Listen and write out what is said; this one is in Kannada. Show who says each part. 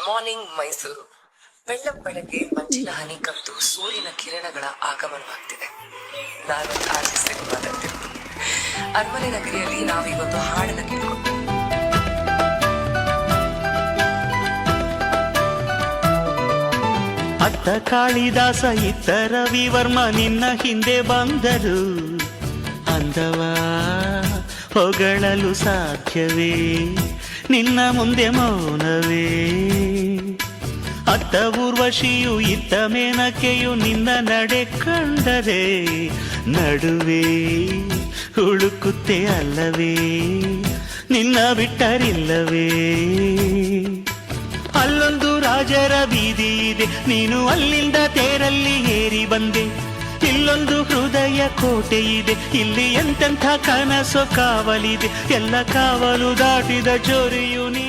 Speaker 1: ಮಾರ್ನಿಂಗ್ ಮೈಸೂರು. ಬೆಳ್ಳಂಬೆಳಗ್ಗೆ ಮಂಜಿನ ಹನಿ ಕವಿದು ಸೂರ್ಯನ ಕಿರಣಗಳ ಆಗಮನವಾಗ್ತಿದೆ. ನಾನು ಆರ್ಜಿ ಸಿನಿಮಾದಂತೆ ಅರಮನೆ ನಗರಿಯಲ್ಲಿ ನಾವೀಗೊಂದು ಹಾಡನ್ನ ಕೇಳ್ಕೊಂಡು
Speaker 2: ಅತ್ತ ಕಾಳಿದಾಸ ಇತ್ತ ರವಿವರ್ಮ ನಿನ್ನ ಹಿಂದೆ ಬಂದರು. ಅಂದವ ಹೊಗಳಲು ಸಾಧ್ಯವೇ, ನಿನ್ನ ಮುಂದೆ ಮೌನವೇ. ಅತ್ತ ಊರ್ವಶಿಯು ಇತ್ತ ಮೇನಕೆಯು ನಿನ್ನ ನಡೆ ಕಂಡರೆ ನಡುವೆ ಹುಡುಕುತ್ತೆ ಅಲ್ಲವೇ, ನಿನ್ನ ಬಿಟ್ಟರಿಲ್ಲವೇ. ಅಲ್ಲೊಂದು ರಾಜರ ಬೀದಿ ಇದೆ, ನೀನು ಅಲ್ಲಿಂದ ತೇರಲ್ಲಿ ಏರಿ ಬಂದೆ. ಇಲ್ಲೊಂದು ಹೃದಯ ಕೋಟೆ ಇದೆ, ಇಲ್ಲಿ ಎಂತೆಂಥ ಕನಸು ಕಾವಲಿದೆ. ಎಲ್ಲ ಕಾವಲು ದಾಟಿದ ಚೋರಿಯು ನೀ.